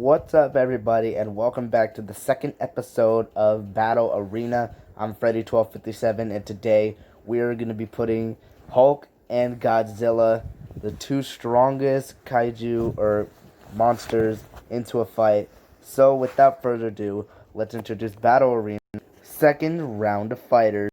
What's up, everybody, and welcome back to the second episode of Battle Arena. I'm Freddy1257, and today we are going to be putting Hulk and Godzilla, the two strongest kaiju or monsters, into a fight. So, without further ado, let's introduce Battle Arena. Second round of fighters.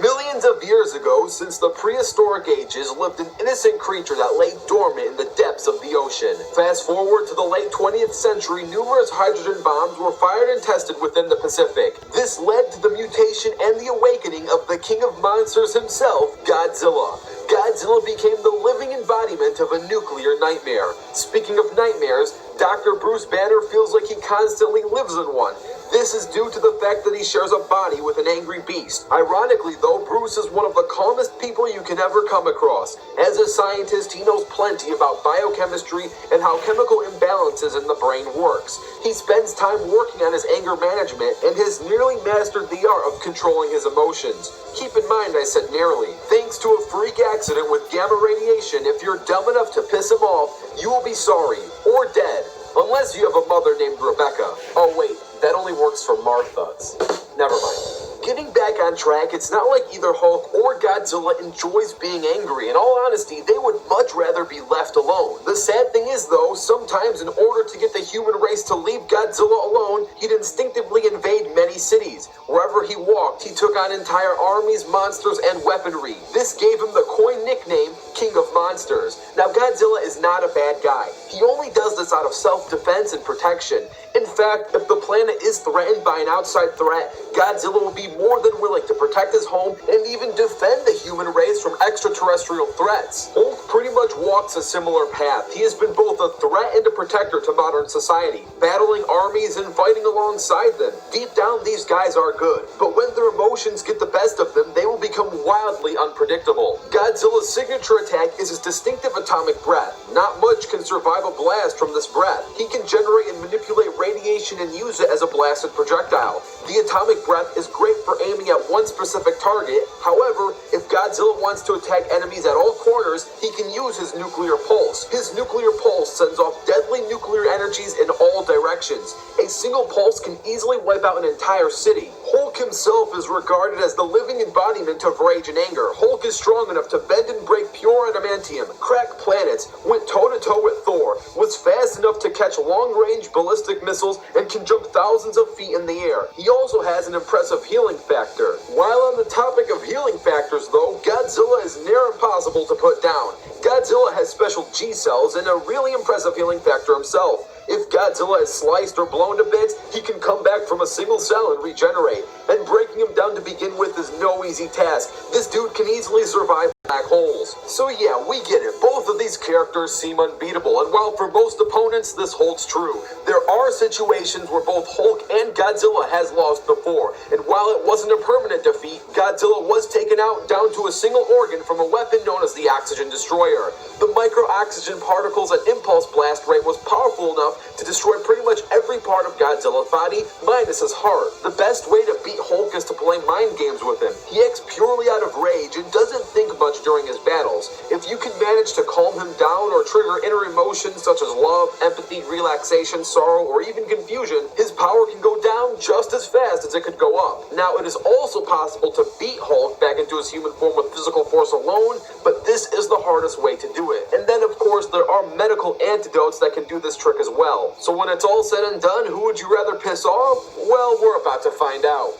Millions of years ago, since the prehistoric ages, lived an innocent creature that lay dormant in the depths of the ocean. Fast forward to the late 20th century, numerous hydrogen bombs were fired and tested within the Pacific. This led to the mutation and the awakening of the king of monsters himself, Godzilla. Godzilla became the living embodiment of a nuclear nightmare. Speaking of nightmares, Dr. Bruce Banner feels like he constantly lives in one. This is due to the fact that he shares a body with an angry beast. Ironically, though, Bruce is one of the calmest people you can ever come across. As a scientist, he knows plenty about biochemistry and how chemical imbalances in the brain works. He spends time working on his anger management and has nearly mastered the art of controlling his emotions. Keep in mind I said nearly. Thanks to a freak accident with gamma radiation, if you're dumb enough to piss him off, you will be sorry, or dead. Unless you have a mother named Rebecca. Oh wait, that only works for Marthas. Never mind. Getting back on track, it's not like either Hulk or Godzilla enjoys being angry. In all honesty, they would much rather be left alone. The sad thing is, though, sometimes in order to get the human race to leave Godzilla alone, he'd instinctively invade many cities. Wherever he walked, he took on entire armies, monsters, and weaponry. This gave him the coin nickname, King of Monsters. Now, Godzilla is not a bad guy. He only does this out of self-defense and protection. In fact, if the planet is threatened by an outside threat, Godzilla will be more than willing to protect his home and even defend the human race from extraterrestrial threats. Hulk pretty much walks a similar path. He has been both a threat and a protector to modern society, battling armies and fighting alongside them. Deep down, these guys are good, but when their emotions get the best of them, they will become wildly unpredictable. Godzilla's signature attack is his distinctive atomic breath. Not much can survive a blast from this breath. He can generate and manipulate radiation and use it as a blasted projectile. The atomic breath is great for aiming at one specific target. However, if Godzilla wants to attack enemies at all corners, he can use his nuclear pulse. His nuclear pulse sends off deadly nuclear energies in all directions. A single pulse can easily wipe out an entire city. Hulk himself is regarded as the living embodiment of rage and anger. Hulk is strong enough to bend and break pure adamantium, crack planets, went toe-to-toe with Thor, was fast enough to catch long-range ballistic missiles, and can jump thousands of feet in the air. He also has an impressive healing factor. While on the topic of healing factors, though, Godzilla is near impossible to put down. Godzilla has special G cells and a really impressive healing factor himself. If Godzilla is sliced or blown to bits, he can come back from a single cell and regenerate. And breaking him down to begin with is no easy task. This dude can easily survive black holes. So yeah, we get it. Both of these characters seem unbeatable, and while for most opponents this holds true, there are situations where both Hulk and Godzilla has lost before, and while it wasn't a permanent defeat, Godzilla was taken out down to a single organ from a weapon known as the Oxygen Destroyer. The micro-oxygen particles and impulse blast rate was powerful enough to destroy pretty much every part of Godzilla's body, minus his heart. The best way to beat Hulk is to play mind games with him. He acts purely out of rage and doesn't think much during his battles. If you can manage to calm him down or trigger inner emotions such as love, empathy, relaxation, sorrow, or even confusion, his power can go down just as fast as it could go up. Now, it is also possible to beat Hulk back into his human form with physical force alone, but this is the hardest way to do it. And then, of course, there are medical antidotes that can do this trick as well. So when it's all said and done, who would you rather piss off? Well, we're about to find out.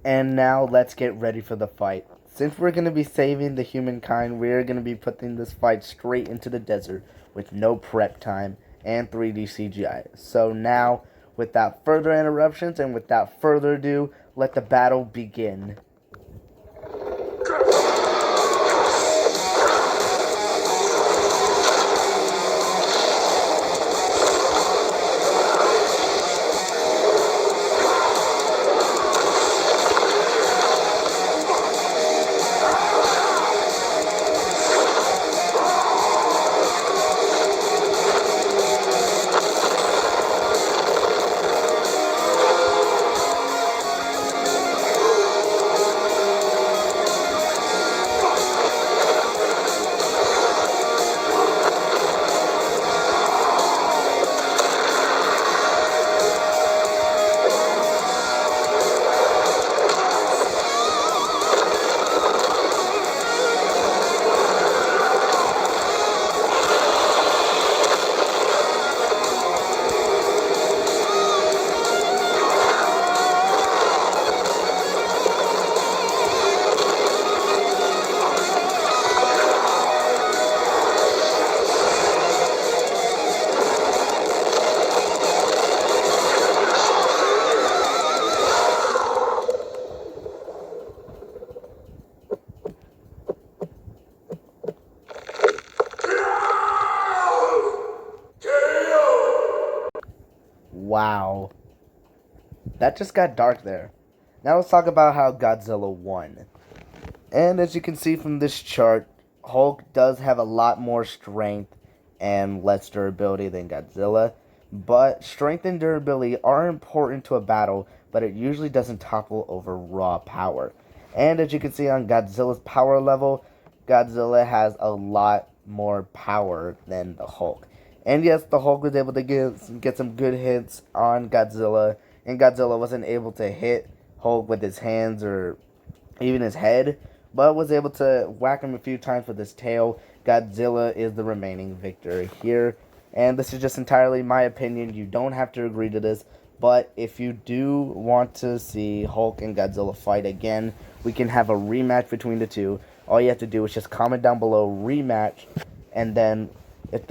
And now let's get ready for the fight. Since we're going to be saving the humankind, we're going to be putting this fight straight into the desert with no prep time and 3D CGI. So now, without further interruptions and without further ado, let the battle begin. Wow. That just got dark there. Now let's talk about how Godzilla won. And as you can see from this chart, Hulk does have a lot more strength and less durability than Godzilla. But strength and durability are important to a battle, but it usually doesn't topple over raw power. And as you can see on Godzilla's power level, Godzilla has a lot more power than the Hulk. And yes, the Hulk was able to get some good hits on Godzilla, and Godzilla wasn't able to hit Hulk with his hands or even his head, but was able to whack him a few times with his tail. Godzilla is the remaining victor here. And this is just entirely my opinion. You don't have to agree to this. But if you do want to see Hulk and Godzilla fight again, we can have a rematch between the two. All you have to do is just comment down below rematch. And then if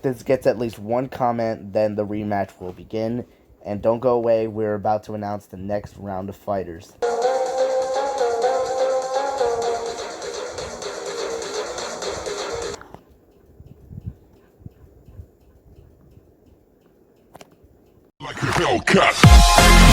this gets at least one comment, then the rematch will begin. And don't go away. We're about to announce the next round of fighters. Like a Hellcat.